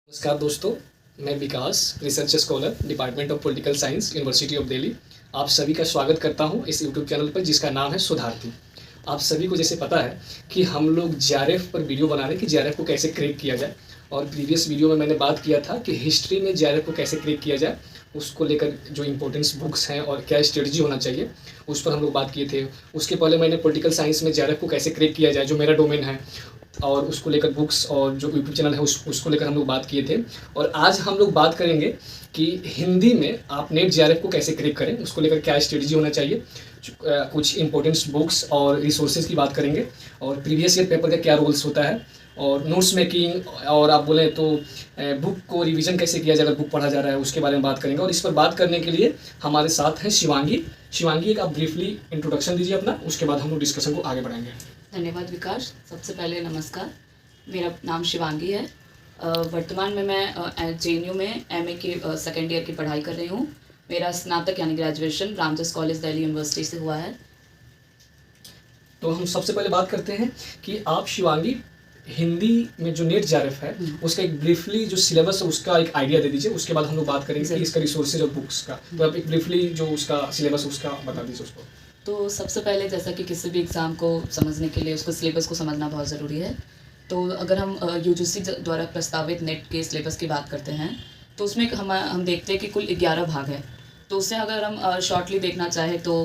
नमस्कार दोस्तों, मैं Vikas, research scholar, department of political science, university of Delhi. आप सभी का स्वागत करता हूं इस यूट्यूब चैनल पर जिसका नाम है सुधारती। आप सभी को जैसे पता है कि हम लोग जेआरएफ पर वीडियो बना रहे हैं कि जेआरएफ को कैसे क्रैक किया जाए। और प्रीवियस वीडियो में मैंने बात किया था कि हिस्ट्री में जेआरएफ को कैसे क्रैक किया जाए, उसको लेकर जो इंपॉर्टेंस बुक्स हैं और क्या स्ट्रेटजी होना चाहिए, उस पर हम लोग बात किए थे। उसके पहले मैंने पॉलिटिकल साइंस में जेआरएफ को कैसे क्रैक किया जाए, जो मेरा डोमेन है, और उसको लेकर बुक्स और जो यूट्यूब चैनल है उसको लेकर हम लोग बात किए थे। और आज हम लोग बात करेंगे कि हिंदी में आप नेट जेआरएफ को कैसे क्रैक करें, उसको लेकर क्या स्ट्रेटजी होना चाहिए, कुछ इंपॉर्टेंट्स बुक्स और रिसोर्सेज की बात करेंगे, और प्रीवियस ईयर पेपर का क्या रोल्स होता है, और नोट्स मेकिंग, और आप बोलें तो बुक को रिवीजन कैसे किया जाए अगर बुक पढ़ा जा रहा है, उसके बारे में बात करेंगे। और इस पर बात करने के लिए हमारे साथ हैं शिवांगी। शिवांगी, एक आप ब्रीफली इंट्रोडक्शन दीजिए अपना, उसके बाद हम लोग डिस्कशन को आगे बढ़ाएंगे। धन्यवाद विकास। सबसे पहले नमस्कार, मेरा नाम शिवांगी है। वर्तमान में मैं जेएनयू में एमए के सेकेंड ईयर की पढ़ाई कर रही हूँ। मेरा स्नातक यानी graduation Ramjas college Delhi university से हुआ है। तो हम सबसे पहले बात करते हैं कि आप शिवांगी हिंदी में जो नेट जेआरएफ है उसका एक ब्रीफली जो सिलेबस है उसका एक आइडिया दे दीजिए। उसके बाद हम लोग बात करेंगे कि इसका रिसोर्सेज और बुक्स का। तो आप एक ब्रीफली जो उसका सिलेबस उसका बता दीजिए उसको। तो सबसे पहले जैसा कि किसी भी एग्ज़ाम को समझने के लिए उसको सिलेबस को समझना बहुत ज़रूरी है। तो अगर हम यूजीसी द्वारा प्रस्तावित नेट के सिलेबस की बात करते हैं तो उसमें हम देखते हैं कि कुल 11 भाग है। तो उससे अगर हम शॉर्टली देखना चाहें तो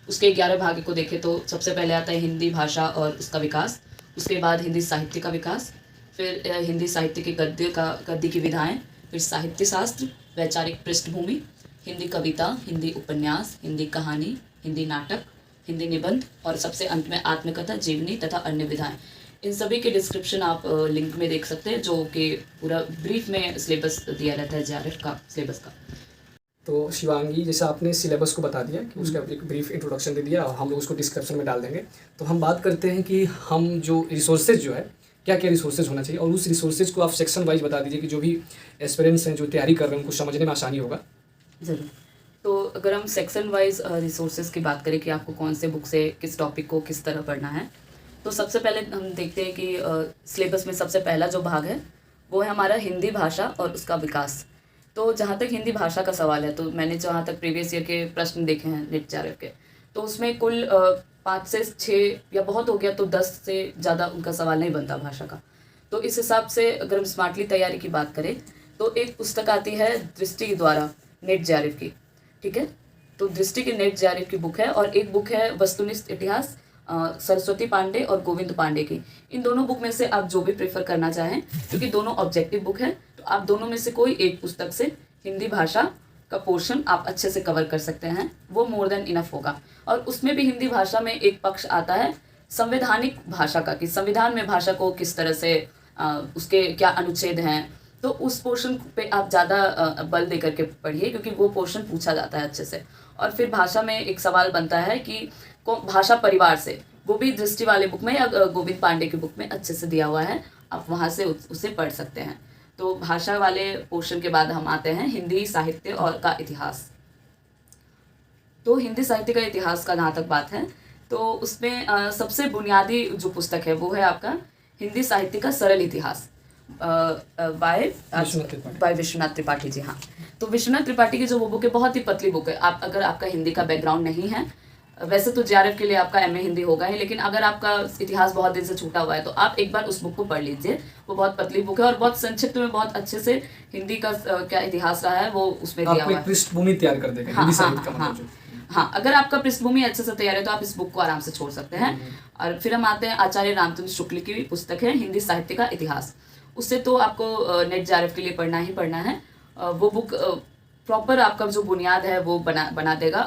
उसके 11 भाग को देखें तो सबसे पहले आता है हिंदी भाषा और उसका विकास, उसके बाद हिंदी साहित्य का विकास, फिर हिंदी साहित्य के गद्य की विधाएँ, फिर साहित्य शास्त्र, वैचारिक पृष्ठभूमि, हिंदी कविता, हिंदी उपन्यास, हिंदी कहानी, हिंदी नाटक, हिंदी निबंध, और सबसे अंत में आत्मकथा, जीवनी तथा अन्य विधाएं। इन सभी के डिस्क्रिप्शन आप लिंक में देख सकते हैं, जो कि पूरा ब्रीफ में सिलेबस दिया रहता है जेआरएफ का सिलेबस का। तो शिवांगी, जैसे आपने सिलेबस को बता दिया कि उसका एक ब्रीफ इंट्रोडक्शन दे दिया और हम लोग उसको डिस्क्रिप्शन में डाल देंगे। तो हम बात करते हैं कि हम जो रिसोर्सेज जो है क्या क्या रिसोर्सेज होना चाहिए, और उस रिसोर्सेज को आप सेक्शन वाइज बता दीजिए कि जो भी एस्पिरेंट्स हैं जो तैयारी कर रहे हैं उनको समझने में आसानी होगा। ज़रूर। तो अगर हम सेक्शन वाइज रिसोर्सेज की बात करें कि आपको कौन से बुक से किस टॉपिक को किस तरह पढ़ना है, तो सबसे पहले हम देखते हैं कि सिलेबस में सबसे पहला जो भाग है वो है हमारा हिंदी भाषा और उसका विकास। तो जहाँ तक हिंदी भाषा का सवाल है, तो मैंने जहाँ तक प्रीवियस ईयर के प्रश्न देखे हैं नेट जेआरएफ के, तो उसमें कुल 5 से 6 या बहुत हो गया तो 10 से ज़्यादा उनका सवाल नहीं बनता भाषा का। तो इस हिसाब से अगर हम स्मार्टली तैयारी की बात करें तो एक पुस्तक आती है दृष्टि द्वारा नेट जेआरएफ की, ठीक है। तो दृष्टि की नेट जेआरएफ की बुक है, और एक बुक है वस्तुनिष्ठ इतिहास, सरस्वती पांडे और गोविंद पांडे की। इन दोनों बुक में से आप जो भी प्रेफर करना चाहें, क्योंकि दोनों ऑब्जेक्टिव बुक है, तो आप दोनों में से कोई एक पुस्तक से हिंदी भाषा का पोर्शन आप अच्छे से कवर कर सकते हैं, वो मोर देन इनफ होगा। और उसमें भी हिंदी भाषा में एक पक्ष आता है संवैधानिक भाषा का, कि संविधान में भाषा को किस तरह से उसके क्या अनुच्छेद हैं, तो उस पोर्शन पे आप ज़्यादा बल दे करके पढ़िए, क्योंकि वो पोर्शन पूछा जाता है अच्छे से। और फिर भाषा में एक सवाल बनता है कि भाषा परिवार से, वो भी दृष्टि वाले बुक में या गोविंद पांडे की बुक में अच्छे से दिया हुआ है, आप वहाँ से उसे पढ़ सकते हैं। तो भाषा वाले पोर्शन के बाद हम आते हैं हिंदी साहित्य और का इतिहास। तो हिंदी साहित्य का इतिहास का जहाँ तक बात है, तो उसमें सबसे बुनियादी जो पुस्तक है वो है आपका हिंदी साहित्य का सरल इतिहास बाय विश्वनाथ त्रिपाठी जी। हाँ, तो विश्वनाथ त्रिपाठी की जो वो बुक है बहुत ही पतली बुक है। आप अगर आपका हिंदी का बैकग्राउंड नहीं है, वैसे तो जेआरएफ के लिए आपका एमए हिंदी होगा ही, लेकिन अगर आपका इतिहास बहुत दिन से छूटा हुआ है तो आप एक बार उस बुक को पढ़ लीजिए। वो बहुत पतली बुक है और बहुत संक्षिप्त में बहुत अच्छे से हिंदी का क्या इतिहास रहा है वो उसमें दिया हुआ है। पृष्ठभूमि तैयार कर देगा हिंदी साहित्य का मतलब। हाँ, अगर आपका पृष्ठभूमि अच्छे से तैयार है तो आप इस बुक को आराम से छोड़ सकते हैं। और फिर हम आते हैं आचार्य रामचंद्र शुक्ल की पुस्तक है हिंदी साहित्य का इतिहास। उससे तो आपको नेट जेआरएफ के लिए पढ़ना ही पढ़ना है। वो बुक प्रॉपर आपका जो बुनियाद है वो बना देगा।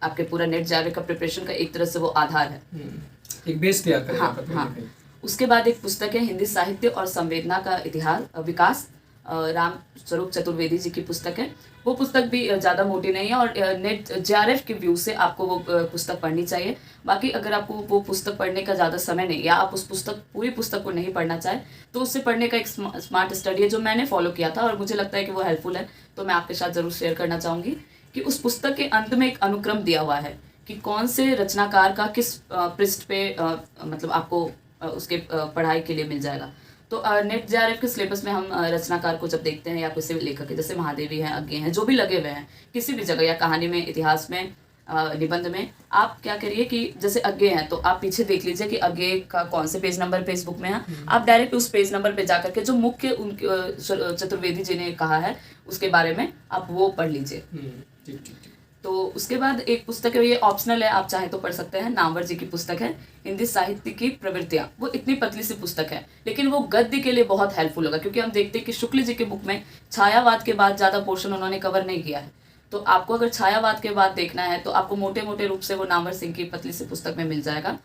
आपके पूरा नेट जेआरएफ का प्रिपरेशन का एक तरह से वो आधार है, एक बेस तैयार करेगा। हाँ। उसके बाद एक पुस्तक है हिंदी साहित्य और संवेदना का इतिहास विकास, राम स्वरूप चतुर्वेदी जी की पुस्तक है। वो पुस्तक भी ज़्यादा मोटी नहीं है, और नेट जेआरएफ के व्यू से आपको वो पुस्तक पढ़नी चाहिए। बाकी अगर आपको वो पुस्तक पढ़ने का ज़्यादा समय नहीं, या आप उस पूरी पुस्तक को नहीं पढ़ना चाहें, तो उससे पढ़ने का एक स्मार्ट स्टडी है जो मैंने फॉलो किया था और मुझे लगता है कि वो हेल्पफुल है, तो मैं आपके साथ ज़रूर शेयर करना चाहूँगी कि उस पुस्तक के अंत में एक अनुक्रम दिया हुआ है कि कौन से रचनाकार का किस पृष्ठ पे मतलब आपको उसके पढ़ाई के लिए मिल जाएगा। तो नेट जेआरएफ के सिलेबस में हम रचनाकार को जब देखते हैं या किसी भी लेखक के, जैसे महादेवी हैं, अज्ञे हैं, जो भी लगे हुए हैं किसी भी जगह या कहानी में, इतिहास में, निबंध में, आप क्या करिए कि जैसे अज्ञे हैं तो आप पीछे देख लीजिए कि अज्ञे का कौन से पेज नंबर पे इस बुक में है। आप डायरेक्ट उस पेज नंबर पे जाकर के जो मुख्य उनके चतुर्वेदी जी ने कहा है उसके बारे में आप वो पढ़ लीजिए। ठीक। तो उसके बाद एक पुस्तक है, ये ऑप्शनल है, आप चाहे तो पढ़ सकते हैं, नामवर जी की पुस्तक है हिंदी साहित्य की प्रवृत्तियां। वो इतनी पतली सी पुस्तक है लेकिन वो गद्य के लिए बहुत हेल्पफुल होगा, क्योंकि हम देखते हैं कि शुक्ल जी के बुक में छायावाद के बाद ज़्यादा पोर्शन उन्होंने कवर नहीं किया है। तो आपको अगर छायावाद के बाद देखना है तो आपको मोटे मोटे रूप से वो नामवर सिंह की पतली सी पुस्तक में मिल जाएगा।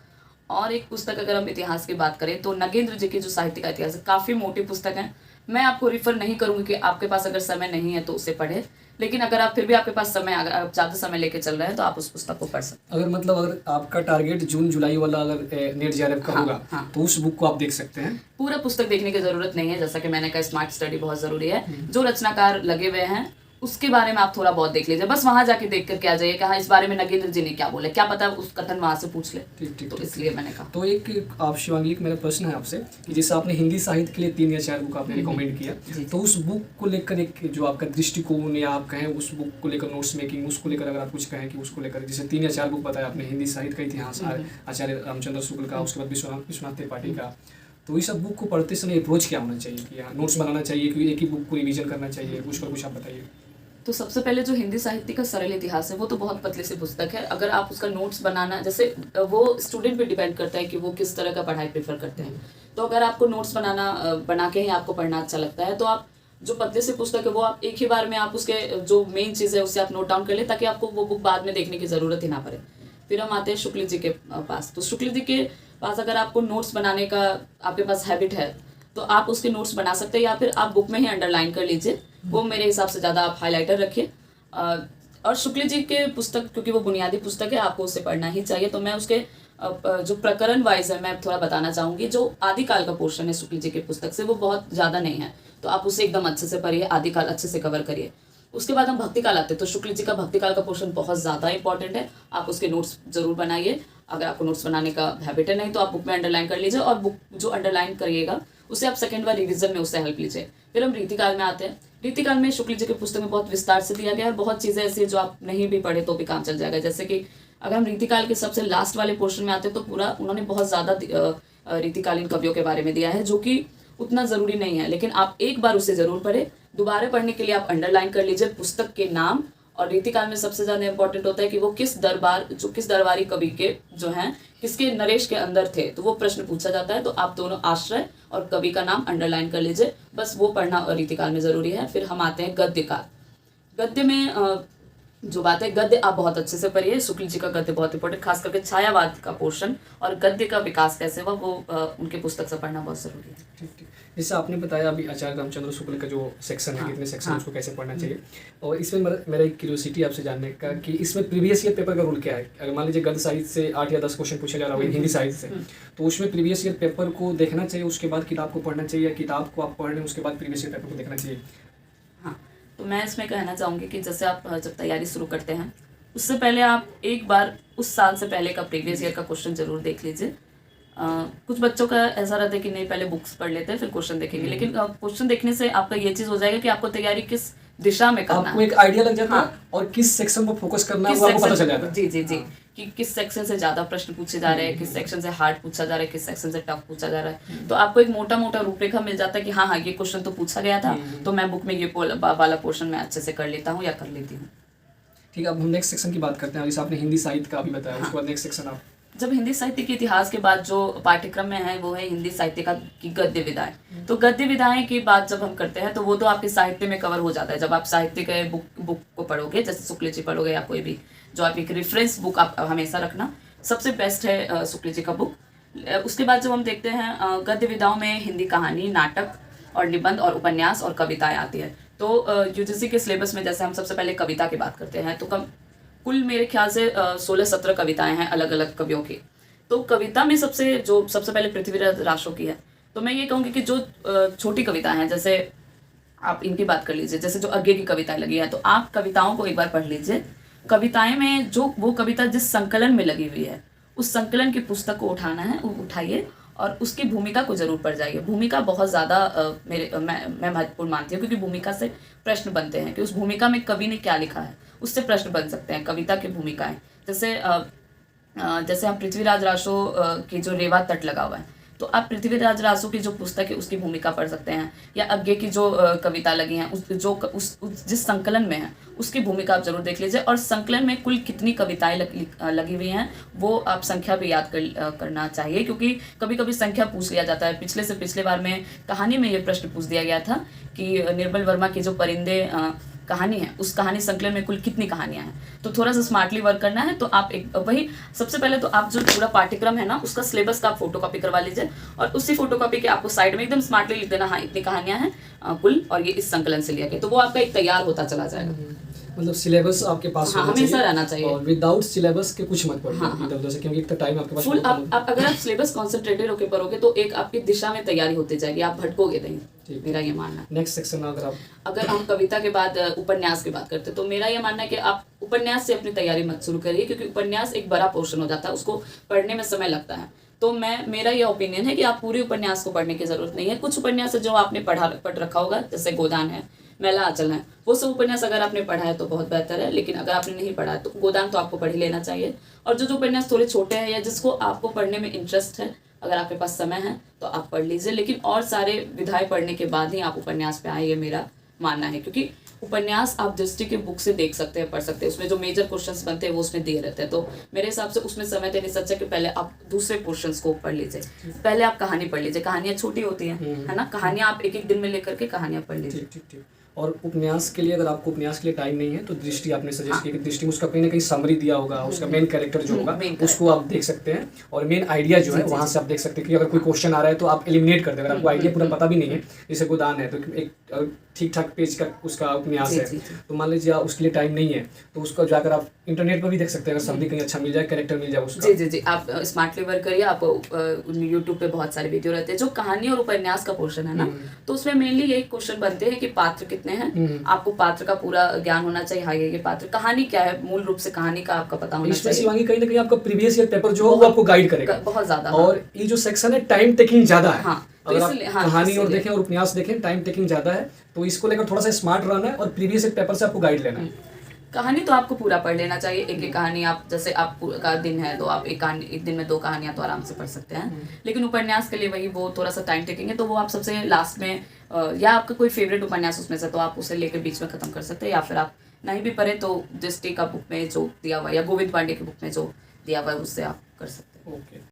और एक पुस्तक अगर हम इतिहास की बात करें तो नगेंद्र जी की जो साहित्य का इतिहास है, काफ़ी मोटी पुस्तक है। मैं आपको रिफर नहीं करूँगी कि आपके पास अगर समय नहीं है तो उसे पढ़े, लेकिन अगर आप फिर भी आपके पास समय, अगर आप ज़्यादा समय लेके चल रहे हैं तो आप उस पुस्तक को पढ़ सकते अगर मतलब अगर आपका टारगेट जून जुलाई वाला अगर नेट जेआरएफ का होगा तो उस बुक को आप देख सकते हैं। पूरा पुस्तक देखने की जरूरत नहीं है, जैसा कि मैंने कहा स्मार्ट स्टडी बहुत जरूरी है। जो रचनाकार लगे हुए हैं उसके बारे में आप थोड़ा बहुत देख लीजिए, बस वहां जाके देख करके आ जाइए कि हाँ इस बारे में नगेंद्र जी ने क्या बोला, क्या पता उस कथन वहां से पूछ ले। ठीक। तो इसलिए मैंने कहा। तो एक आप शिवांगी, एक मेरा प्रश्न है आपसे कि जैसे आपने हिंदी साहित्य के लिए 3 या 4 बुक आपने रिकमेंड किया, तो उस बुक को लेकर एक जो आपका दृष्टिकोण या आप कहें उस बुक को लेकर नोट्स मेकिंग, उसको लेकर अगर आप कुछ कहें कि उसको लेकर, जैसे 3 या 4 बुक बताया आपने, हिंदी साहित्य का इतिहास आचार्य रामचंद्र शुक्ल का, उसके बाद विश्वनाथ त्रिपाठी का, तो इस सब बुक को पढ़ते समय अप्रोच क्या होना चाहिए कि नोट्स बनाना चाहिए कि एक ही बुक को रिवीजन करना चाहिए, कुछ पर कुछ आप बताइए। तो सबसे पहले जो हिंदी साहित्य का सरल इतिहास है वो तो बहुत पतली सी पुस्तक है। अगर आप उसका नोट्स बनाना, जैसे वो स्टूडेंट पे डिपेंड करता है कि वो किस तरह का पढ़ाई प्रेफर करते हैं। तो अगर आपको नोट्स बना के ही आपको पढ़ना अच्छा लगता है तो आप जो पतले से पुस्तक है वो आप एक ही बार में आप उसके जो मेन चीज़ है उससे आप नोट डाउन कर ले, ताकि आपको वो बुक बाद में देखने की ज़रूरत ही ना पड़े। फिर हम आते हैं शुक्ल जी के पास। तो शुक्ल जी के पास अगर आपको नोट्स बनाने का आपके पास हैबिट है तो आप उसके नोट्स बना सकते हैं, या फिर आप बुक में ही अंडरलाइन कर लीजिए। वो मेरे हिसाब से ज़्यादा आप हाईलाइटर रखिए। और शुक्ल जी के पुस्तक, क्योंकि वो बुनियादी पुस्तक है, आपको उसे पढ़ना ही चाहिए। तो मैं उसके जो प्रकरण वाइज है मैं थोड़ा बताना चाहूँगी। जो आदिकाल का पोर्शन है शुक्ल जी की पुस्तक से वो बहुत ज़्यादा नहीं है, तो आप उसे एकदम अच्छे से पढ़िए, आदिकाल अच्छे से कवर करिए। उसके बाद हम भक्तिकाल आते हैं। तो शुक्ल जी का भक्तिकाल का पोर्शन बहुत ज़्यादा इंपॉर्टेंट है, आप उसके नोट्स जरूर बनाइए। अगर आपको नोट्स बनाने का हैबिट है, नहीं तो आप बुक में अंडरलाइन कर लीजिए, और बुक जो अंडरलाइन करिएगा उसे आप सेकेंड बार रिविजन में उससे हेल्प लीजिए। फिर हम रीतिकाल में आते हैं। रीतिकाल में शुक्ल जी के पुस्तक में बहुत विस्तार से दिया गया है, और बहुत चीज़ें ऐसी है जो आप नहीं भी पढ़े तो भी काम चल जाएगा। जैसे कि अगर हम रीतिकाल के सबसे लास्ट वाले पोर्शन में आते हैं तो पूरा उन्होंने बहुत ज़्यादा रीतिकालीन कवियों के बारे में दिया है, जो कि उतना ज़रूरी नहीं है, लेकिन आप एक बार उसे ज़रूर पढ़े। दोबारा पढ़ने के लिए आप अंडरलाइन कर लीजिए पुस्तक के नाम। और रीतिकाल में सबसे ज़्यादा इंपॉर्टेंट होता है कि वो किस दरबारी कवि के जो हैं किसके नरेश के अंदर थे, तो वो प्रश्न पूछा जाता है। तो आप दोनों आश्रय और कवि का नाम अंडरलाइन कर लीजिए, बस वो पढ़ना रीतिकाल में ज़रूरी है। फिर हम आते हैं गद्यकाल। गद्य में जो बात है, गद्य आप बहुत अच्छे से पढ़िए। शुक्ल जी का गद्य बहुत इंपॉर्टेंट, खास करके छायावाद का पोर्शन और गद्य का विकास कैसे हुआ वो उनके पुस्तक से पढ़ना बहुत ज़रूरी है। ठीक। जैसे आपने बताया अभी आचार्य रामचंद्र शुक्ल का जो सेक्शन है, कितने सेक्शन उसको कैसे पढ़ना चाहिए, और इसमें मेरा एक क्यूरियोसिटी आपसे जानने का कि इसमें प्रीवियस ईयर पेपर का रूल क्या है। अगर मान लीजिए गद्य साहित्य से 8 या 10 क्वेश्चन पूछा जा रहा है हिंदी साहित्य से, तो उसमें प्रीवियस ईयर पेपर को देखना चाहिए, उसके बाद किताब को पढ़ना चाहिए, या किताब को आप पढ़ लें उसके बाद प्रीवियस ईयर पेपर को देखना चाहिए। हाँ, तो मैं इसमें कहना चाहूँगी कि जैसे आप जब तैयारी शुरू करते हैं उससे पहले आप एक बार उस साल से पहले का प्रीवियस ईयर का क्वेश्चन जरूर देख लीजिए। कुछ बच्चों का ऐसा रहता है कि नहीं पहले बुक्स पढ़ लेते हैं फिर क्वेश्चन देखेंगे, लेकिन क्वेश्चन देखने से आपका ये चीज़ हो जाएगा कि आपको तैयारी किस दिशा में करना है, आपको एक आइडिया लग जाता है और किस सेक्शन पर फोकस करना है वो आपको पता चल जाता है। जी कि किस सेक्शन से ज़्यादा प्रश्न पूछे जा रहे हैं, किस सेक्शन से हार्ड पूछा जा रहा है, किस सेक्शन से टफ पूछा जा रहा है। तो आपको एक मोटा मोटा रूपरेखा मिल जाता है कि हाँ ये क्वेश्चन तो पूछा गया था, तो मैं बुक में ये वाला पोर्शन में अच्छे से कर लेता हूँ या कर लेती हूँ। ठीक है, अब हम नेक्स्ट सेक्शन की बात करते हैं। जैसे आपने हिंदी साहित्य का भी बताया, उसके बाद नेक्स्ट सेक्शन आप जब हिंदी साहित्य के इतिहास के बाद जो पाठ्यक्रम में है वो है हिंदी साहित्य की गद्य विधाएं। तो गद्य विधाएं की बात जब हम करते हैं तो वो तो आपके साहित्य में कवर हो जाता है। जब आप साहित्य के बुक को पढ़ोगे, जैसे शुक्ल जी पढ़ोगे या कोई भी जो आप एक रेफरेंस बुक आप हमेशा रखना, सबसे बेस्ट है शुक्ल जी का बुक। उसके बाद जब हम देखते हैं गद्य विधाओं में हिंदी कहानी, नाटक और निबंध और उपन्यास और कविताएं आती है। तो यूजीसी के सिलेबस में जैसे हम सबसे पहले कविता की बात करते हैं, तो कुल मेरे ख्याल से 16-17 कविताएं हैं अलग अलग कवियों की। तो कविता में सबसे पहले पृथ्वीराज राशो की है। तो मैं ये कहूँगी कि जो छोटी कविताएं हैं, जैसे आप इनकी बात कर लीजिए, जैसे जो अज्ञे की कविताएं लगी है, तो आप कविताओं को एक बार पढ़ लीजिए। कविताएं में जो वो कविता जिस संकलन में लगी हुई है उस संकलन की पुस्तक को उठाना है, उठाइए और उसकी भूमिका को जरूर पढ़ जाइए। भूमिका बहुत ज़्यादा मैं महत्वपूर्ण मानती हूँ, क्योंकि भूमिका से प्रश्न बनते हैं कि उस भूमिका में कवि ने क्या लिखा है, उससे प्रश्न बन सकते हैं। कविता की भूमिकाएं जैसे हम पृथ्वीराज रासो की जो रेवा तट लगा हुआ है, तो आप पृथ्वीराज रासो की जो पुस्तक है उसकी भूमिका पढ़ सकते हैं, या अज्ञे की जो कविता लगी हैं जिस संकलन में है उसकी भूमिका आप जरूर देख लीजिए। और संकलन में कुल कितनी कविताएं लगी हुई हैं वो आप संख्या भी याद करना चाहिए, क्योंकि कभी कभी संख्या पूछ लिया जाता है। पिछले बार में कहानी में ये प्रश्न पूछ दिया गया था कि निर्मल वर्मा की जो परिंदे कहानी है, उस कहानी संकलन में कुल कितनी कहानियां हैं। तो थोड़ा सा स्मार्टली वर्क करना है, तो आप वही सबसे पहले तो आप जो पूरा पाठ्यक्रम है ना उसका सिलेबस का आप फोटोकॉपी करवा लीजिए, और उसी फोटोकॉपी के आपको साइड में एकदम स्मार्टली लिख देना, हाँ इतनी कहानियां हैं कुल, और ये इस संकलन से लिया गया, तो वो आपका एक तैयार होता चला जाएगा। मतलब सिलेबस आपके पास हाँ, हमेशा रहना चाहिए, और विदाउट सिलेबस के कुछ मत पढ़िए। हाँ, इधर उधर से, क्योंकि एक तो टाइम आपके पास फुल आप अगर आप सिलेबस कॉन्सेंट्रेटेड होकर पढ़ोगे तो एक आपकी दिशा में तैयारी होती जाएगी, आप भटकोगे नहीं, मेरा ये मानना है। नेक्स्ट सेक्शन में अगर हम कविता के बाद उपन्यास की बात करते हैं, तो मेरा ये मानना है कि आप उपन्यास से अपनी तैयारी मत शुरू करिए, क्योंकि उपन्यास एक बड़ा पोर्शन हो जाता है, उसको पढ़ने में समय लगता है। तो मेरा ये ओपिनियन है कि आप पूरे उपन्यास को पढ़ने की जरूरत नहीं है। कुछ उपन्यास है जो आपने पढ़ रखा होगा, जैसे गोदान है, मैला आंचल है, वो सब उपन्यास अगर आपने पढ़ा है तो बहुत बेहतर है, लेकिन अगर आपने नहीं पढ़ा है तो गोदान तो आपको पढ़ ही लेना चाहिए। और जो उपन्यास थोड़े छोटे हैं या जिसको आपको पढ़ने में इंटरेस्ट है, अगर आपके पास समय है तो आप पढ़ लीजिए, लेकिन और सारे विधाएं पढ़ने के बाद ही आप उपन्यास पे आए, ये मेरा मानना है। क्योंकि उपन्यास आप दृष्टि के बुक से देख सकते हैं, पढ़ सकते हैं, उसमें जो मेजर क्वेश्चंस बनते हैं वो उसमें दिए रहते हैं। तो मेरे हिसाब से उसमें समय देने से अच्छा कि पहले आप दूसरे पोर्शंस को पढ़ लीजिए, पहले आप कहानी पढ़ लीजिए। कहानियां छोटी होती हैं, है ना, कहानियां आप एक एक दिन में लेकर के कहानियां पढ़ लीजिए। ठीक। और उपन्यास के लिए, अगर आपको उपन्यास के लिए टाइम नहीं है तो दृष्टि आपने सजेस्ट किया कि दृष्टि में उसका कहीं ना कहीं समरी दिया होगा, उसका मेन कैरेक्टर जो होगा उसको आप देख सकते हैं, और मेन आइडिया जो है वहाँ से आप देख सकते हैं कि अगर कोई क्वेश्चन आ रहा है तो आप एलिमिनेट कर दें। अगर आपको आइडिया पूरा पता भी नहीं है, जैसे गोदान है तो एक ठीक ठाक पेज का उसका उपन्यास है, तो मान लीजिए उसके लिए टाइम नहीं है तो उसको जाकर आप इंटरनेट पर भी देख सकते हैं, अगर समरी कहीं अच्छा मिल जाए, कैरेक्टर मिल जाए उसका। जी, आप स्मार्टली वर्क करिए। आप यूट्यूब पे बहुत सारे वीडियो रहते हैं जो कहानी और उपन्यास का पोर्शन है ना, तो उसमें मेनली यही क्वेश्चन बनते हैं कि पात्र कितने हैं, आपको पात्र का पूरा ज्ञान होना चाहिए। हाँ, ये पात्र, कहानी क्या है, मूल रूप से कहानी का आपका पता होना चाहिए। शिवांगी, कहीं ना कहीं आपका प्रीवियस ईयर पेपर जो है वो आपको गाइड करेगा बहुत ज्यादा। और ये जो सेक्शन है टाइम टेकिंग ज्यादा है। हाँ, अगर आप कहानी और देखें और उपन्यास देखें, टाइम टेकिंग ज्यादा है, तो इसको लेकर थोड़ा सा स्मार्ट रहना है और प्रीवियस ईयर पेपर से आपको गाइड लेना है। कहानी तो आपको पूरा पढ़ लेना चाहिए, एक कहानी आप, जैसे का दिन है तो आप एक दिन में 2 कहानियां तो आराम से पढ़ सकते हैं। लेकिन उपन्यास के लिए वही वो थोड़ा सा टाइम टेकिंग है, तो वो आप सबसे लास्ट में, या आपका कोई फेवरेट उपन्यास उसमें से तो आप उसे लेकर बीच में खत्म कर सकते हैं, या फिर आप नहीं भी पढ़े तो दृष्टि का बुक में जो दिया हुआ है या गोविंद पांडे की बुक में जो दिया हुआ है उससे आप कर सकते हैं। ओके,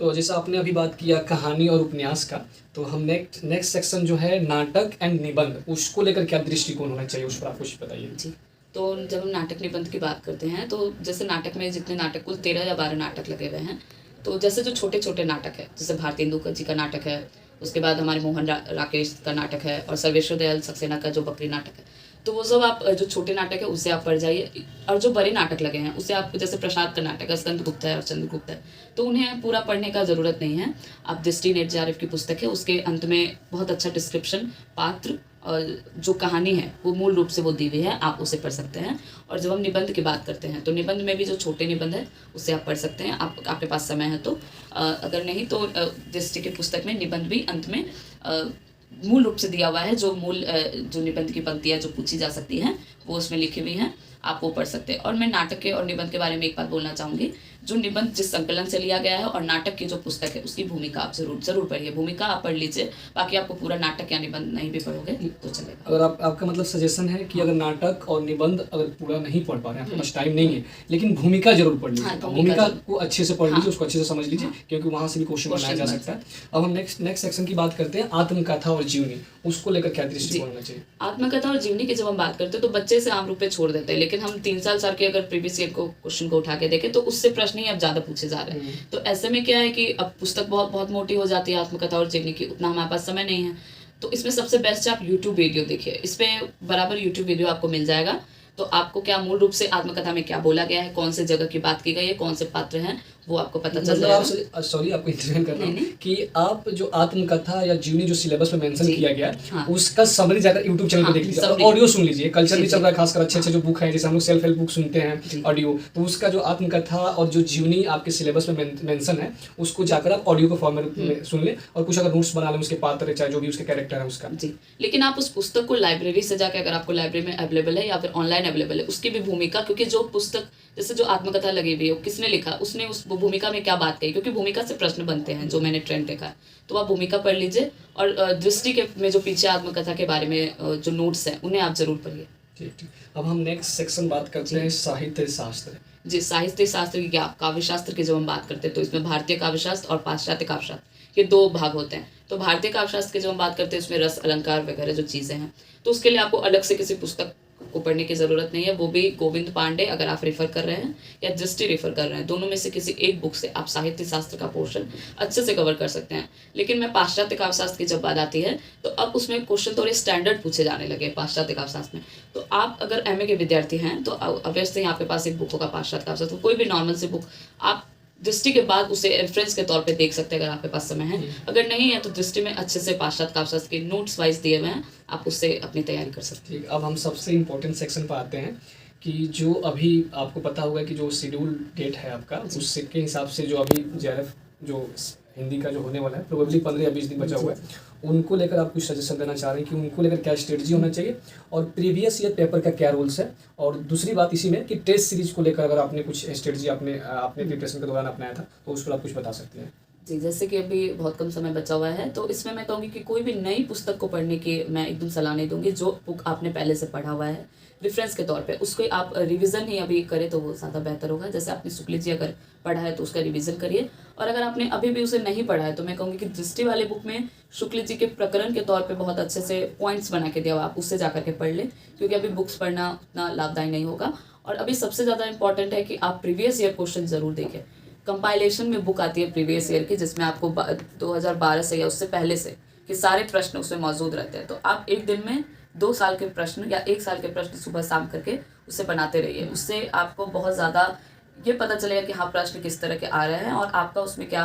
तो जैसा आपने अभी बात किया कहानी और उपन्यास का, तो हम नेक्स्ट सेक्शन जो है नाटक एंड निबंध, उसको लेकर क्या दृष्टिकोण होना चाहिए, उस पर आप कुछ बताइए। जी, तो जब हम नाटक निबंध की बात करते हैं, तो जैसे नाटक में जितने नाटक, कुल 13 या 12 नाटक लगे हुए हैं, तो जैसे जो छोटे छोटे नाटक है, जैसे भारती इंदु जी का नाटक है, उसके बाद हमारे मोहन राकेश का नाटक है, और सर्वेश्वर दयाल सक्सेना का जो बकरी नाटक है, तो वो सब आप जो छोटे नाटक है उससे आप पढ़ जाइए। और जो बड़े नाटक लगे हैं उससे आप, जैसे प्रसाद का नाटक है, स्कंदगुप्त है और चंद्रगुप्त है, तो उन्हें पूरा पढ़ने का ज़रूरत नहीं है। आप दृष्टि नेट JRF की पुस्तक है, उसके अंत में बहुत अच्छा डिस्क्रिप्शन, पात्र और जो कहानी है वो मूल रूप से वो दी हुई है, आप उसे पढ़ सकते हैं। और जब हम निबंध की बात करते हैं, तो निबंध में भी जो छोटे निबंध है उससे आप पढ़ सकते हैं, आपके पास समय है तो। अगर नहीं तो दृष्टि की पुस्तक में निबंध भी अंत में मूल रूप से दिया हुआ है, जो निबंध की पंक्तियाँ जो पूछी जा सकती हैं वो उसमें लिखी हुई हैं, आप वो पढ़ सकते हैं। और मैं नाटक के और निबंध के बारे में एक बात बोलना चाहूँगी, जो निबंध जिस संकलन से लिया गया है और नाटक की जो पुस्तक है उसकी भूमिका आप जरूर पढ़िए, भूमिका आप पढ़ लीजिए, बाकी आपको पूरा नाटक या निबंध नहीं भी पढ़ोगे तो चलेगा। अगर आपका मतलब सजेशन है कि अगर नाटक और निबंध अगर पूरा नहीं पढ़ पा रहे हैं, आपके पास टाइम नहीं है, लेकिन भूमिका जरूर पढ़ लीजिए। भूमिका को अच्छे से पढ़ लीजिए, उसको अच्छे से समझ लीजिए, क्योंकि वहाँ से भी क्वेश्चन बनाया जा सकता है। अब हम नेक्स्ट सेक्शन की बात करते हैं, आत्मकथा और जीवनी, उसको लेकर क्या दृष्टिकोण होना चाहिए। आत्मकथा और जीवनी की जब हम बात करते हैं तो बच्चे से आम रूप में छोड़ देते हैं, लेकिन हम 3 साल के अगर प्रीवियस ईयर को क्वेश्चन को उठा के देखें तो उससे प्रश्न ही अब ज्यादा पूछे जा रहे हैं। तो ऐसे में क्या है कि अब पुस्तक बहुत मोटी हो जाती है आत्मकथा और जीवनी की, उतना हमारे पास समय नहीं है। तो इसमें सबसे बेस्ट है आप यूट्यूब वीडियो देखिए, इस पे बराबर यूट्यूब वीडियो आपको मिल जाएगा। तो आपको क्या मूल रूप से आत्मकथा में क्या बोला गया है, कौन से जगह की बात की गई है, कौन से पात्र हैं, वो आपको पता चल मतलब जाएगा। आप सॉरी आपको इंटरवेन कर रहा नहीं, हूँ नहीं। कि आप जो आत्मकथा या जीवनी जो सिलेबस में मेंशन जी। किया गया है हाँ। उसका समरी जाकर यूट्यूब चैनल पे हाँ, देख लीजिए और summary। ऑडियो सुन लीजिए। कल्चर जी, भी चल जी। रहा है, खासकर अच्छे जो बुक हैं, जैसे हम लोग सेल्फ हेल्प बुक सुनते जी। हैं ऑडियो, तो उसका जो आत्मकथा और जो जीवनी आपके सिलेबस में मेंशन है उसको जाकर आप ऑडियो के फॉर्म में सुन लें और कुछ अगर नोट्स बना लें उसके पात्र चाहे जो भी उसके कैरेक्टर है उसका। जी, लेकिन आप उस पुस्तक को लाइब्रेरी से जाके, अगर आपको लाइब्रेरी में अवेलेबल है या फिर ऑनलाइन अवेलेबल है, उसकी भी भूमिका, क्योंकि जो पुस्तक जैसे जो आत्मकथा लगी हुई है, किसने लिखा, उसने उस भूमिका में क्या बात कही, क्योंकि भूमिका से प्रश्न बनते हैं, जो मैंने ट्रेंड देखा है। तो आप भूमिका पढ़ लीजिए और दृष्टि के में जो पीछे आत्मकथा के बारे में जो नोट्स हैं उन्हें आप जरूर पढ़िए। ठीक ठीक। अब हम नेक्स्ट सेक्शन बात करते हैं साहित्य शास्त्र। जी, साहित्य शास्त्र की क्या, काव्य शास्त्र की जब हम बात करते हैं तो इसमें भारतीय काव्य शास्त्र और पाश्चात्य काव्य शास्त्र, ये दो भाग होते हैं। तो भारतीय काव्य शास्त्र की जब हम बात करते हैं उसमें रस अलंकार वगैरह जो चीज़ें हैं, तो उसके लिए आपको अलग से किसी पुस्तक को पढ़ने की ज़रूरत नहीं है। वो भी गोविंद पांडे अगर आप रेफर कर रहे हैं या दृष्टि रेफर कर रहे हैं, दोनों में से किसी एक बुक से आप साहित्य शास्त्र का पोर्शन अच्छे से कवर कर सकते हैं। लेकिन मैं पाश्चात्य काव्य शास्त्र की जब बात आती है तो अब उसमें क्वेश्चन थोड़े स्टैंडर्ड पूछे जाने लगे पाश्चात्य काव्य शास्त्र में। तो आप अगर एमए के विद्यार्थी हैं तो ऑब्वियसली आपके पास एक बुक होगा पाश्चात्य काव्य शास्त्र, कोई भी नॉर्मल सी बुक आप दृष्टि के बाद उसे रेफरेंस के तौर पे देख सकते हैं अगर आपके पास समय है। अगर नहीं है तो दृष्टि में अच्छे से पाश्चात्य काव्य शास्त्र के नोट्स वाइज दिए हुए हैं, आप उससे अपनी तैयारी कर सकते हैं। ठीक, अब हम सबसे इम्पोर्टेंट सेक्शन पर आते हैं कि जो अभी आपको पता होगा कि जो शेड्यूल डेट है आपका उससे के हिसाब से जो अभी जेआरएफ जो हिंदी का जो होने वाला है प्रोबेबली 15 या 20 दिन बचा हुआ है, उनको लेकर आप कुछ सजेशन देना चाह रहे हैं कि उनको लेकर क्या स्ट्रेटजी होना चाहिए और प्रीवियस ईयर पेपर का क्या रूल्स है। और दूसरी बात इसी में कि टेस्ट सीरीज को लेकर अगर आपने कुछ स्ट्रेटजी अपने प्रिपरेशन के दौरान अपनाया था तो उस पर आप कुछ बता सकते हैं। जी, जैसे कि अभी बहुत कम समय बचा हुआ है तो इसमें मैं कहूँगी कि कोई भी नई पुस्तक को पढ़ने की मैं एकदम सलाह नहीं दूंगी। जो बुक आपने पहले से पढ़ा हुआ है रेफरेंस के तौर पे, उसको आप रिवीजन ही अभी करें तो वो ज़्यादा बेहतर होगा। जैसे आपने शुक्ल जी अगर पढ़ा है तो उसका रिवीजन करिए, और अगर आपने अभी भी उसे नहीं पढ़ा है तो मैं कहूँगी कि दृष्टि वाले बुक में शुक्ल जी के प्रकरण के तौर पे बहुत अच्छे से पॉइंट्स बना के दिया हुआ, आप उससे जा करके पढ़ लें, क्योंकि अभी बुक्स पढ़ना उतना लाभदायी नहीं होगा। और अभी सबसे ज़्यादा इंपॉर्टेंट है कि आप प्रीवियस ईयर क्वेश्चन ज़रूर देखें। कंपाइलेशन में बुक आती है प्रीवियस ईयर की, जिसमें आपको 2012 से या उससे पहले से कि सारे प्रश्न उसमें मौजूद रहते हैं। तो आप एक दिन में 2 साल के प्रश्न या 1 साल के प्रश्न सुबह शाम करके उसे बनाते रहिए। उससे आपको बहुत ज़्यादा ये पता चलेगा कि हाँ प्रश्न किस तरह के आ रहे हैं और आपका उसमें क्या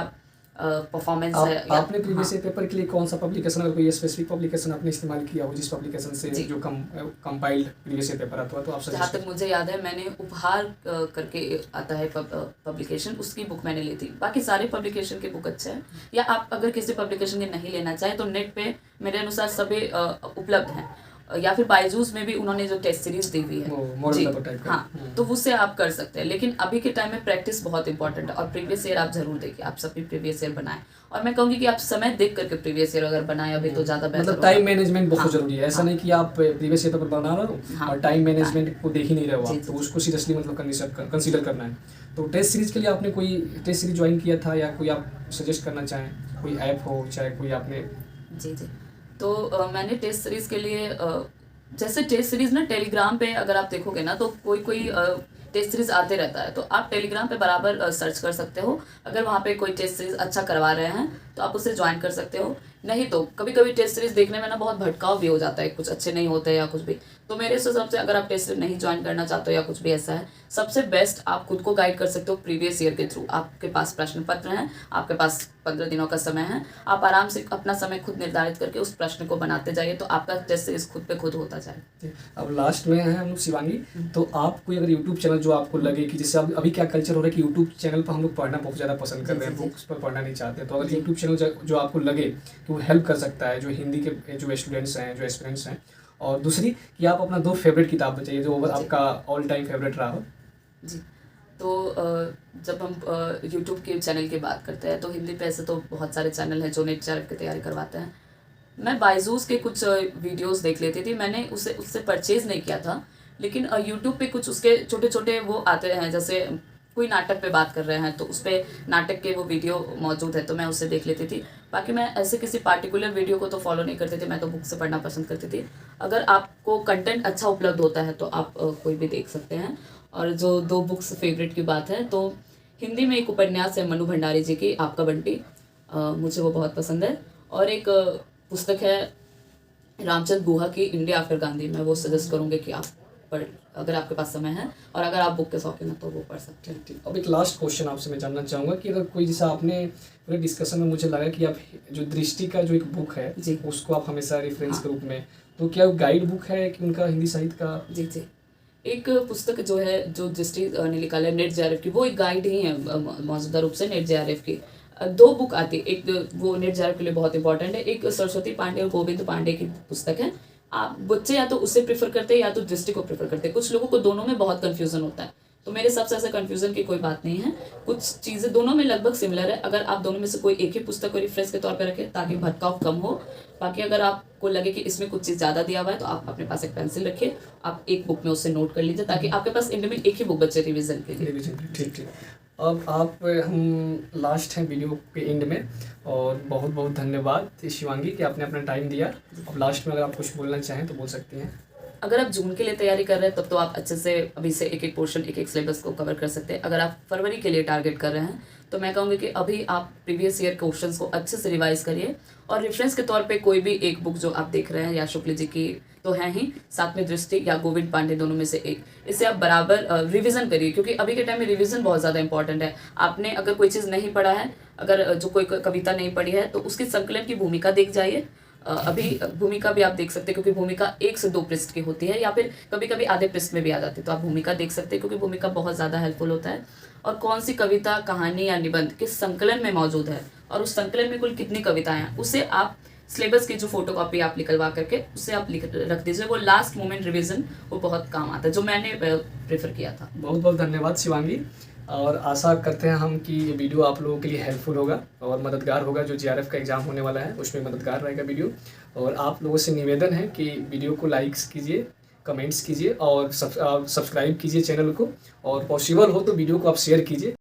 परफॉर्मेंस है। आपने प्रीवियस ईयर पेपर के लिए कौन सा पब्लिकेशन, अगर कोई स्पेसिफिक पब्लिकेशन आपने इस्तेमाल किया हो जिस पब्लिकेशन से जो कंपाइल्ड प्रीवियस ईयर पेपर आता है, तो आप जहाँ तक मुझे याद है मैंने उपहार करके आता है पब्लिकेशन, उसकी बुक मैंने ली थी। बाकी सारे पब्लिकेशन की बुक अच्छे हैं, या आप अगर किसी पब्लिकेशन के नहीं लेना चाहें तो नेट पे मेरे अनुसार सभी उपलब्ध हैं, या फिर बायजूस में भी उन्होंने जो टेस्ट सीरीज दी हुई है जी, हाँ, तो उससे आप कर सकते हैं। लेकिन अभी के टाइम में प्रैक्टिस बहुत इंपॉर्टेंट है और प्रीवियस ईयर आप जरूर देखिए, आप सभी प्रीवियस ईयर बनाएं। और मैं कहूँगी कि आप समय देख करके प्रीवियस ईयर अगर बनाएं अभी तो ज़्यादा बेहतर मतलब टाइम मैनेजमेंट बहुत जरूरी है। ऐसा नहीं कि आप प्रीवियस ईयर पेपर बना रहे हो और टाइम मैनेजमेंट को देख ही नहीं रहे हो आप, तो उसको सीरियसली मतलब कंसीडर करना है। तो टेस्ट सीरीज के लिए आपने कोई टेस्ट सीरीज ज्वाइन किया था या कोई आप सजेस्ट करना चाहें, कोई ऐप हो चाहे कोई आपने? जी, तो मैंने टेस्ट सीरीज के लिए जैसे टेस्ट सीरीज ना टेलीग्राम पे अगर आप देखोगे ना तो कोई टेस्ट सीरीज आते रहता है, तो आप टेलीग्राम पे बराबर सर्च कर सकते हो। अगर वहाँ पे कोई टेस्ट सीरीज अच्छा करवा रहे हैं तो आप उसे ज्वाइन कर सकते हो। नहीं तो कभी कभी टेस्ट सीरीज देखने में ना बहुत भटकाव भी हो जाता है, कुछ अच्छे नहीं होते या कुछ भी। तो मेरे हिसाब से अगर आप टेस्ट सीरीज नहीं ज्वाइन करना चाहते हो या कुछ भी ऐसा है, सबसे बेस्ट आप खुद को गाइड कर सकते हो प्रीवियस ईयर के थ्रू। आपके पास प्रश्न पत्र हैं, आपके पास 15 दिनों का समय है, आप आराम से अपना समय खुद निर्धारित करके उस प्रश्न को बनाते जाइए, तो आपका टेस्ट सीरीज खुद पे खुद होता जाए। अब लास्ट में है हम लोग शिवांगी, तो आप कोई अगर यूट्यूब चैनल जो आपको लगे कि जैसे अभी क्या कल्चर हो रहा है कि यूट्यूब चैनल पर हम लोग पढ़ना बहुत ज़्यादा पसंद कर रहे हैं, बुक्स पर पढ़ना नहीं चाहते, तो अगर यूट्यूब चैनल जो आपको लगे कि वो हेल्प कर सकता है जो हिंदी के जो स्टूडेंट्स हैं, जो एस्पिरेंट्स हैं, और दूसरी कि आप अपना 2 फेवरेट किताब बताइए जो आपका ऑल टाइम फेवरेट रहा हो। जी, तो जब हम यूट्यूब के चैनल की बात करते हैं तो हिंदी पे ऐसे तो बहुत सारे चैनल हैं जो नेट जेआरएफ की तैयारी करवाते हैं। मैं बायजूस के कुछ वीडियोस देख लेती थी, मैंने उससे परचेज़ नहीं किया था, लेकिन यूट्यूब पे कुछ उसके छोटे छोटे वो आते हैं, जैसे कोई नाटक पे बात कर रहे हैं तो उस पर नाटक के वो वीडियो मौजूद है तो मैं उससे देख लेती थी। बाकी मैं ऐसे किसी पार्टिकुलर वीडियो को तो फॉलो नहीं करती थी, मैं तो बुक से पढ़ना पसंद करती थी। अगर आपको कंटेंट अच्छा उपलब्ध होता है तो आप कोई भी देख सकते हैं। और जो 2 बुक्स फेवरेट की बात है तो हिंदी में एक उपन्यास है मनु भंडारी जी की, आपका बंटी, मुझे वो बहुत पसंद है। और एक पुस्तक है रामचंद्र गुहा की, इंडिया आफ्टर गांधी, मैं वो सजेस्ट करूँगी कि आप अगर आपके पास समय है और अगर आप बुक के शौकीन हैं तो वो पढ़ सकते हैं। ठीक। अब एक लास्ट क्वेश्चन आपसे मैं जानना चाहूँगा कि अगर कोई, जैसा आपने पूरे डिस्कशन में मुझे लगा कि आप जो दृष्टि का जो एक बुक है जी। उसको आप हमेशा रेफरेंस हाँ। के रूप में, तो क्या वो गाइड बुक है कि उनका हिंदी साहित्य का? जी जी, एक पुस्तक जो है जो दृष्टि ने निकाला है नेट जेआरएफ की, वो एक गाइड ही है मौजूदा रूप से नेट जेआरएफ की। दो बुक आती है, एक वो नेट जेआरएफ के लिए बहुत इंपॉर्टेंट है, एक सरस्वती पांडे और गोविंद पांडे की पुस्तक है। आप बच्चे या तो उससे प्रेफर करते हैं या तो दृष्टि को प्रेफर करते हैं। कुछ लोगों को दोनों में बहुत कन्फ्यूजन होता है, तो मेरे हिसाब से ऐसा कन्फ्यूजन की कोई बात नहीं है। कुछ चीज़ें दोनों में लगभग सिमिलर है। अगर आप दोनों में से कोई एक ही पुस्तक को रेफरेंस के तौर पर रखें ताकि भटकाव कम हो। बाकी अगर आपको लगे कि इसमें कुछ चीज़ ज़्यादा दिया हुआ है तो आप अपने पास एक पेंसिल रखिए, आप एक बुक में उससे नोट कर लीजिए ताकि आपके पास एंड में एक ही बुक बचे रिवीजन के लिए। ठीक ठीक। अब हम लास्ट हैं वीडियो के एंड में, और बहुत बहुत धन्यवाद शिवांगी कि आपने अपना टाइम दिया। अब लास्ट में अगर आप कुछ बोलना चाहें तो बोल सकती हैं। अगर आप जून के लिए तैयारी कर रहे हैं तब तो आप अच्छे से अभी से एक एक पोर्शन एक एक सिलेबस को कवर कर सकते हैं। अगर आप फरवरी के लिए टारगेट कर रहे हैं तो मैं कहूँगी कि अभी आप प्रीवियस ईयर क्वेश्चंस को अच्छे से रिवाइज करिए, और रेफरेंस के तौर पे कोई भी एक बुक जो आप देख रहे हैं, या शुक्ल जी की तो है ही, साथ में दृष्टि या गोविंद पांडे, दोनों में से एक, इसे आप बराबर रिविज़न करिए, क्योंकि अभी के टाइम में रिविज़न बहुत ज़्यादा इंपॉर्टेंट है। आपने अगर कोई चीज़ नहीं पढ़ा है, अगर जो कोई कविता नहीं पढ़ी है तो उसकी संकलन की भूमिका देख जाइए। अभी भूमिका भी आप देख सकते हैं, क्योंकि भूमिका 1 से 2 पृष्ठ की होती है, या फिर कभी कभी आधे पृष्ठ में भी आ जाती है, तो आप भूमिका देख सकते हैं, क्योंकि भूमिका बहुत ज़्यादा हेल्पफुल होता है। और कौन सी कविता, कहानी या निबंध किस संकलन में मौजूद है और उस संकलन में कुल कितनी कविताएं हैं, उसे आप सिलेबस की जो फोटोकॉपी आप निकलवा करके उसे आप रख दीजिए। वो लास्ट मोमेंट रिवीजन वो बहुत काम आता है, जो मैंने प्रेफर किया था। बहुत बहुत धन्यवाद शिवांगी, और आशा करते हैं हम कि ये वीडियो आप लोगों के लिए हेल्पफुल होगा और मददगार होगा। जो जीआरएफ का एग्ज़ाम होने वाला है उसमें मददगार रहेगा वीडियो। और आप लोगों से निवेदन है कि वीडियो को लाइक्स कीजिए, कमेंट्स कीजिए और सब्सक्राइब कीजिए चैनल को, और पॉसिबल हो तो वीडियो को आप शेयर कीजिए।